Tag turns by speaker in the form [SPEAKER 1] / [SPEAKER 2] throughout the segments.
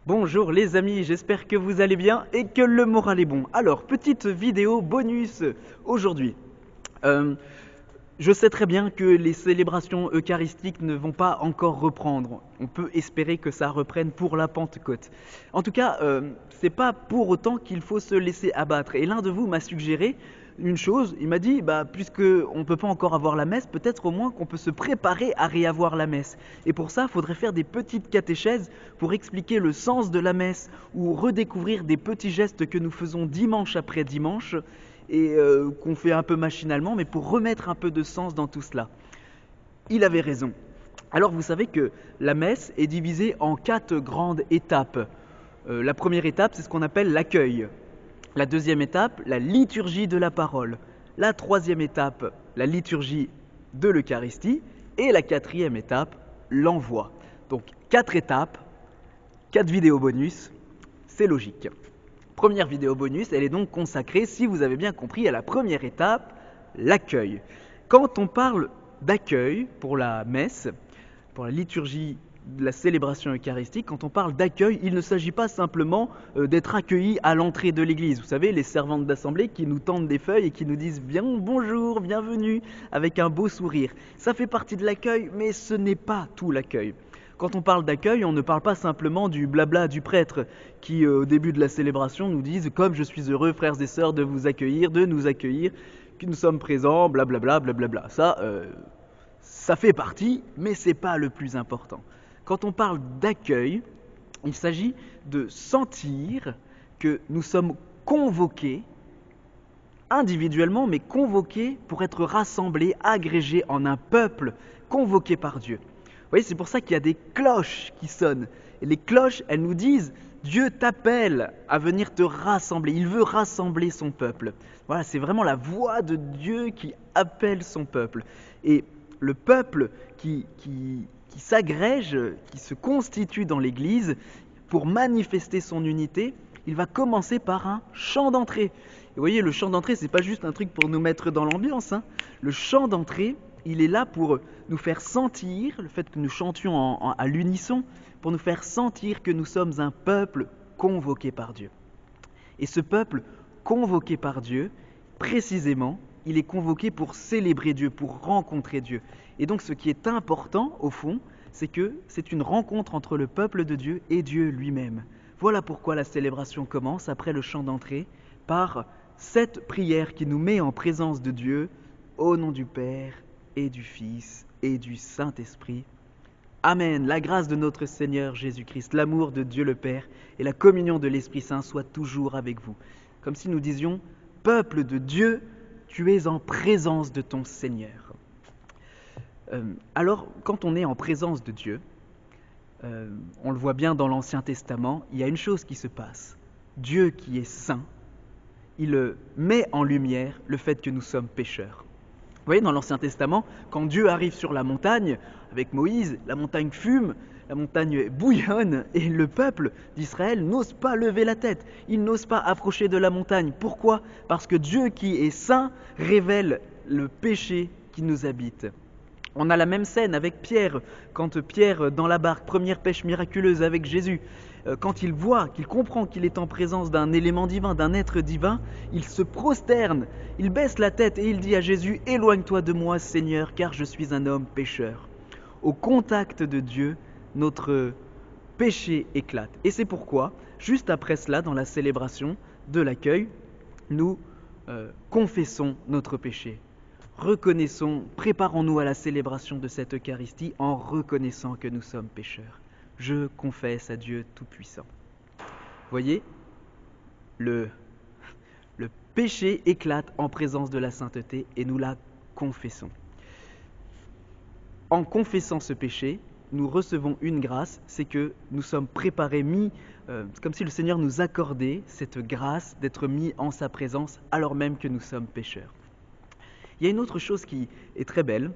[SPEAKER 1] Bonjour les amis, j'espère que vous allez bien et que le moral est bon. Alors, petite vidéo bonus aujourd'hui. Euh, je sais très bien que les célébrations eucharistiques ne vont pas encore reprendre. On peut espérer que ça reprenne pour la Pentecôte. En tout cas, c'est pas pour autant qu'il faut se laisser abattre. Et l'un de vous m'a suggéré une chose, il m'a dit, puisque on ne peut pas encore avoir la messe, peut-être au moins qu'on peut se préparer à réavoir la messe. Et pour ça, il faudrait faire des petites catéchèses pour expliquer le sens de la messe ou redécouvrir des petits gestes que nous faisons dimanche après dimanche et qu'on fait un peu machinalement, mais pour remettre un peu de sens dans tout cela. Il avait raison. Alors vous savez que la messe est divisée en 4 grandes étapes. La première étape, c'est ce qu'on appelle l'accueil. La deuxième étape, la liturgie de la parole. La troisième étape, la liturgie de l'Eucharistie. Et la quatrième étape, l'envoi. Donc 4 étapes, 4 vidéos bonus, c'est logique. Première vidéo bonus, elle est donc consacrée, si vous avez bien compris, à la première étape, l'accueil. Quand on parle d'accueil pour la messe, pour la liturgie de la célébration eucharistique, quand on parle d'accueil, il ne s'agit pas simplement d'être accueilli à l'entrée de l'église. Vous savez, les servantes d'assemblée qui nous tendent des feuilles et qui nous disent bien bonjour, bienvenue, avec un beau sourire. Ça fait partie de l'accueil, mais ce n'est pas tout l'accueil. Quand on parle d'accueil, on ne parle pas simplement du blabla du prêtre qui, au début de la célébration, nous disent « Comme je suis heureux, frères et sœurs, de vous accueillir, de nous accueillir, que nous sommes présents, blablabla, blablabla. » Ça fait partie, mais ce n'est pas le plus important. Quand on parle d'accueil, il s'agit de sentir que nous sommes convoqués, individuellement, mais convoqués pour être rassemblés, agrégés en un peuple convoqué par Dieu. Vous voyez, c'est pour ça qu'il y a des cloches qui sonnent. Et les cloches, elles nous disent, Dieu t'appelle à venir te rassembler. Il veut rassembler son peuple. Voilà, c'est vraiment la voix de Dieu qui appelle son peuple. Et le peuple qui s'agrège, qui se constitue dans l'Église pour manifester son unité, il va commencer par un chant d'entrée. Et vous voyez, le chant d'entrée, c'est pas juste un truc pour nous mettre dans l'ambiance. Le chant d'entrée, il est là pour nous faire sentir, le fait que nous chantions à l'unisson, pour nous faire sentir que nous sommes un peuple convoqué par Dieu. Et ce peuple convoqué par Dieu, précisément, il est convoqué pour célébrer Dieu, pour rencontrer Dieu. Et donc ce qui est important, au fond, c'est que c'est une rencontre entre le peuple de Dieu et Dieu lui-même. Voilà pourquoi la célébration commence, après le chant d'entrée, par cette prière qui nous met en présence de Dieu, au nom du Père et du Fils et du Saint-Esprit. Amen. La grâce de notre Seigneur Jésus-Christ, l'amour de Dieu le Père et la communion de l'Esprit Saint soient toujours avec vous. Comme si nous disions, peuple de Dieu, tu es en présence de ton Seigneur. Alors, quand on est en présence de Dieu, on le voit bien dans l'Ancien Testament, il y a une chose qui se passe. Dieu qui est saint, il met en lumière le fait que nous sommes pécheurs. Vous voyez, dans l'Ancien Testament, quand Dieu arrive sur la montagne, avec Moïse, la montagne fume, la montagne bouillonne, et le peuple d'Israël n'ose pas lever la tête, il n'ose pas approcher de la montagne. Pourquoi ? Parce que Dieu qui est saint révèle le péché qui nous habite. On a la même scène avec Pierre, quand Pierre, dans la barque, première pêche miraculeuse avec Jésus, quand il voit, qu'il comprend qu'il est en présence d'un élément divin, d'un être divin, il se prosterne, il baisse la tête et il dit à Jésus « Éloigne-toi de moi, Seigneur, car je suis un homme pécheur. » Au contact de Dieu, notre péché éclate. Et c'est pourquoi, juste après cela, dans la célébration de l'accueil, nous confessons notre péché. Reconnaissons, préparons-nous à la célébration de cette Eucharistie en reconnaissant que nous sommes pécheurs. Je confesse à Dieu Tout-Puissant. Vous voyez, le péché éclate en présence de la sainteté et nous la confessons. En confessant ce péché, nous recevons une grâce, c'est que nous sommes préparés, c'est comme si le Seigneur nous accordait cette grâce d'être mis en sa présence alors même que nous sommes pécheurs. Il y a une autre chose qui est très belle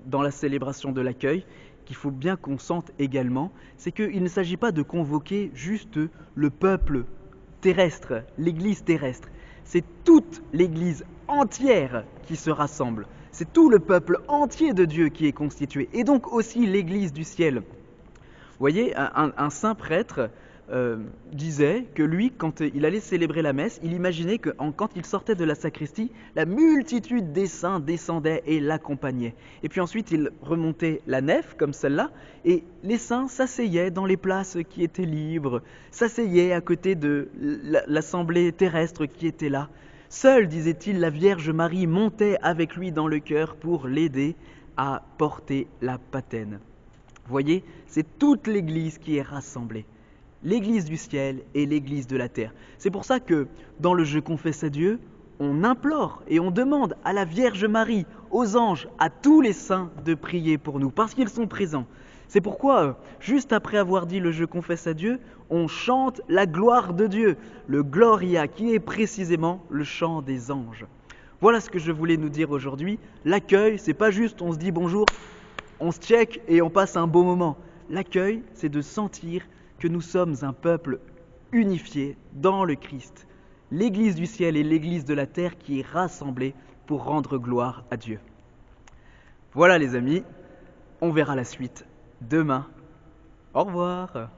[SPEAKER 1] dans la célébration de l'accueil, qu'il faut bien qu'on sente également, c'est qu'il ne s'agit pas de convoquer juste le peuple terrestre, l'Église terrestre. C'est toute l'Église entière qui se rassemble. C'est tout le peuple entier de Dieu qui est constitué, et donc aussi l'Église du ciel. voyez, un saint prêtre disait que lui, quand il allait célébrer la messe, il imaginait que quand il sortait de la sacristie, la multitude des saints descendait et l'accompagnait. Et puis ensuite, il remontait la nef, comme celle-là, et les saints s'asseyaient dans les places qui étaient libres, s'asseyaient à côté de l'assemblée terrestre qui était là. Seule, disait-il, la Vierge Marie montait avec lui dans le chœur pour l'aider à porter la patène. Vous voyez, c'est toute l'Église qui est rassemblée. L'Église du ciel et l'Église de la terre. C'est pour ça que dans le Je confesse à Dieu, on implore et on demande à la Vierge Marie, aux anges, à tous les saints de prier pour nous, parce qu'ils sont présents. C'est pourquoi, juste après avoir dit le Je confesse à Dieu, on chante la gloire de Dieu, le Gloria, qui est précisément le chant des anges. Voilà ce que je voulais nous dire aujourd'hui. L'accueil, c'est pas juste on se dit bonjour, on se check et on passe un beau moment. L'accueil, c'est de sentir que nous sommes un peuple unifié dans le Christ, l'Église du ciel et l'Église de la terre qui est rassemblée pour rendre gloire à Dieu. Voilà les amis, on verra la suite demain. Au revoir.